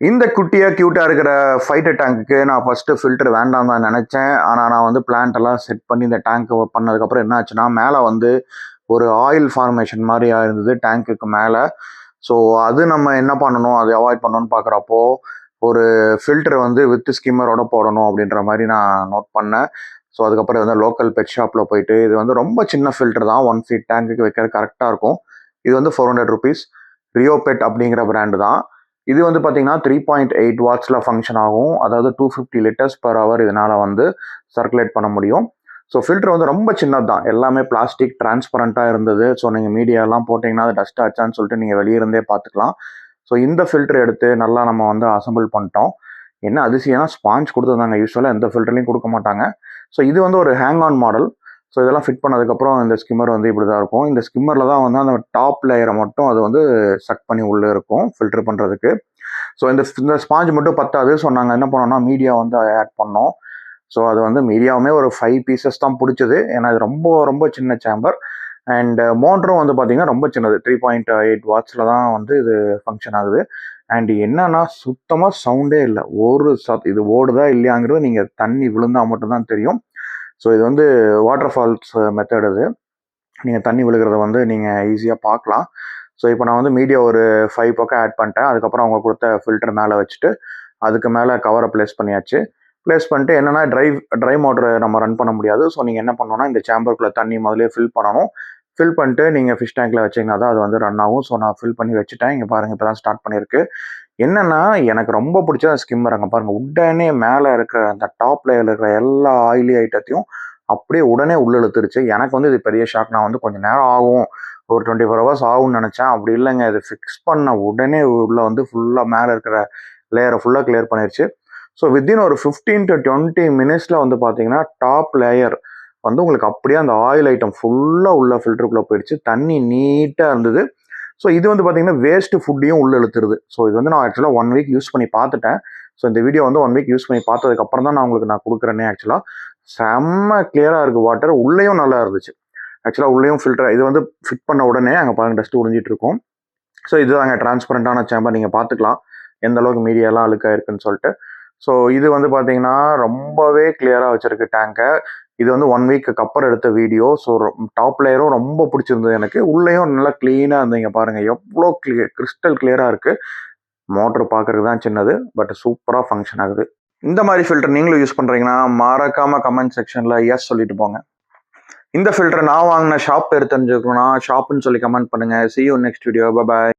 இந்த குட்டியா கியூட்டா இருக்கிற ஃபைட்டர் டேங்க்குக்கு நான் ஃபர்ஸ்ட்டு ஃபில்டர் வேண்டாம் தான் நினச்சேன். ஆனால் நான் வந்து பிளான்ட் எல்லாம் செட் பண்ணி இந்த டேங்க் பண்ணதுக்கப்புறம் என்ன ஆச்சுன்னா, மேலே வந்து ஒரு ஆயில் ஃபார்மேஷன் மாதிரியா இருந்தது டேங்க்குக்கு மேலே. ஸோ அது நம்ம என்ன பண்ணணும், அதை அவாய்ட் பண்ணணும்னு பார்க்குறப்போ ஒரு ஃபில்டர் வந்து வித் ஸ்கிம்மரோட போடணும் அப்படின்ற மாதிரி நான் நோட் பண்ணேன். ஸோ அதுக்கப்புறம் வந்து லோக்கல் பெட் ஷாப்பில் போயிட்டு இது வந்து ரொம்ப சின்ன ஃபில்டர் தான், 1 feet டேங்க்குக்கு வைக்கிறது கரெக்டாக இருக்கும். இது வந்து 400 rupees. ரியோ பெட் அப்படிங்கிற பிராண்டு தான். இது வந்து பார்த்தீங்கன்னா 3.8 வாட்ஸில் ஃபங்க்ஷன் ஆகும். அதாவது 250 liters per hour இதனால் வந்து சர்க்குலேட் பண்ண முடியும். ஸோ ஃபில்டர் வந்து ரொம்ப சின்னது தான், எல்லாமே பிளாஸ்டிக் டிரான்ஸ்பரண்ட்டாக இருந்தது. ஸோ நீங்கள் மீடியாலாம் போட்டிங்கன்னா அது டஸ்ட் ஆச்சான்னு சொல்லிட்டு நீங்கள் வெளியிருந்தே பார்த்துக்கலாம். ஸோ இந்த ஃபில்டர் எடுத்து நல்லா நம்ம வந்து அசம்பிள் பண்ணிட்டோம். என்ன அதிசயம்னா ஸ்பாஞ்ச் கொடுத்துருந்தாங்க, யூஸ்வலாக எந்த ஃபில்டர்லையும் கொடுக்க மாட்டாங்க. ஸோ இது வந்து ஒரு ஹேங் ஆன் மாடல். ஸோ இதெல்லாம் ஃபிட் பண்ணதுக்கப்புறம் இந்த ஸ்கிம்மர் வந்து இப்படி தான் இருக்கும். இந்த ஸ்கிம்மரில் தான் வந்து அந்த டாப் லேயரை மட்டும் அது வந்து சக் பண்ணி உள்ளே இருக்கும் ஃபில்டர் பண்ணுறதுக்கு. ஸோ இந்த ஸ்பாஞ்ச் மட்டும் பத்தாது. ஸோ நாங்கள் என்ன பண்ணோம்னா மீடியா வந்து ஆட் பண்ணோம். ஸோ அது வந்து மீடியாவுமே ஒரு 5 pieces தான் பிடிச்சது. ஏன்னா இது ரொம்ப ரொம்ப சின்ன சேம்பர். அண்ட் மோட்டரும் வந்து பார்த்தீங்கன்னா ரொம்ப சின்னது, 3.8 வாட்ஸில் தான் வந்து இது ஃபங்க்ஷன் ஆகுது. அண்ட் என்னன்னா சுத்தமாக சவுண்டே இல்லை. இது ஓடுதா இல்லையாங்கிறது நீங்கள் தண்ணி விழுந்தால் மட்டும்தான் தெரியும். ஸோ இது வந்து வாட்டர் ஃபால்ஸ் மெத்தட். இது நீங்கள் தண்ணி விழுகிறத வந்து நீங்கள் ஈஸியாக பார்க்கலாம். ஸோ இப்போ நான் வந்து மீடியா ஒரு 5 பக்கம் ஆட் பண்ணிட்டேன். அதுக்கப்புறம் அவங்க கொடுத்த ஃபில்டர் மேலே வச்சுட்டு அதுக்கு மேலே கவரை ப்ளேஸ் பண்ணியாச்சு. ப்ளேஸ் பண்ணிட்டு என்னென்னா ட்ரை மோட்டரை நம்ம ரன் பண்ண முடியாது. ஸோ நீங்கள் என்ன பண்ணணும்னா இந்த சேம்பருக்குள்ளே தண்ணி முதலே ஃபில் பண்ணணும். ஃபில் பண்ணிட்டு நீங்கள் ஃபிஷ் டேங்கில் வச்சிங்கன்னா தான் அது வந்து ரன் ஆகும். ஸோ நான் ஃபில் பண்ணி வச்சுட்டேன். இங்கே பாருங்கள், இப்போ தான் ஸ்டார்ட் பண்ணியிருக்கு. என்னென்னா எனக்கு ரொம்ப பிடிச்ச ஸ்கிம்மர். அங்கே பாருங்கள், உடனே மேலே இருக்கிற அந்த டாப் லேயரில் இருக்கிற எல்லா ஆயிலி ஐட்டத்தையும் அப்படியே உடனே உள்ள இழுத்துருச்சு. எனக்கு வந்து இது பெரிய ஷாக். நான் வந்து கொஞ்சம் நேரம் ஆகும், ஒரு 24 hours ஆகும்னு நினச்சேன். அப்படி இல்லைங்க, இது ஃபிக்ஸ் பண்ண உடனே உள்ள வந்து ஃபுல்லாக மேலே இருக்கிற லேயரை ஃபுல்லாக கிளியர் பண்ணிருச்சு. ஸோ வித்தின் ஒரு 15 to 20 minutesல வந்து பார்த்தீங்கன்னா டாப் லேயர் வந்து உங்களுக்கு அப்படியே அந்த ஆயில் ஐட்டம் ஃபுல்லாக உள்ள ஃபில்டருக்குள்ளே போயிடுச்சு. தண்ணி நீட்டாக இருந்தது. ஸோ இது வந்து பார்த்தீங்கன்னா வேஸ்ட்டு ஃபுட்டையும் உள்ளே இழுத்துருது. ஸோ இது வந்து நான் ஆக்சுவலாக 1 week யூஸ் பண்ணி பார்த்துட்டேன். ஸோ இந்த வீடியோ வந்து 1 week யூஸ் பண்ணி பார்த்ததுக்கப்புறம் தான் நான் கொடுக்குறேனே. ஆக்சுவலாக செம்ம கிளியராக இருக்குது வாட்டர். உள்ளேயும் நல்லா இருந்துச்சு. ஆக்சுவலாக உள்ளேயும் ஃபில்டர் இது வந்து ஃபிட் பண்ண உடனே அங்கே பாருங்கள் டஸ்ட்டு உறிஞ்சிட்டு இருக்கும். ஸோ இதுதாங்க டிரான்ஸ்பரண்டான சேம்பர். நீங்கள் பார்த்துக்கலாம் எந்த அளவுக்கு மீடியாலாம் அழுக்காக இருக்குன்னு சொல்லிட்டு. ஸோ இது வந்து பார்த்தீங்கன்னா ரொம்பவே கிளியராக வச்சுருக்கு டேங்கை. இது வந்து 1 weekக்கு அப்புறம் எடுத்த வீடியோ. ஸோ டாப் லேயரும் ரொம்ப பிடிச்சிருந்தது எனக்கு. உள்ளேயும் நல்லா க்ளீனாக இருந்தீங்க பாருங்கள், எவ்வளோ கிறிஸ்டல் கிளியராக இருக்குது. மோட்ரு பார்க்குறதுக்கு தான் சின்னது, பட் சூப்பராக ஃபங்க்ஷன் ஆகுது. இந்த மாதிரி ஃபில்டர் நீங்களும் யூஸ் பண்ணுறீங்கன்னா மறக்காமல் கமெண்ட் செக்ஷனில் எஸ் சொல்லிட்டு போங்க. இந்த ஃபில்டர் நான் வாங்கின ஷாப் பேர் தெரிஞ்சுக்கணும்னா ஷாப்புன்னு சொல்லி கமெண்ட் பண்ணுங்கள். See you next video. Bye bye.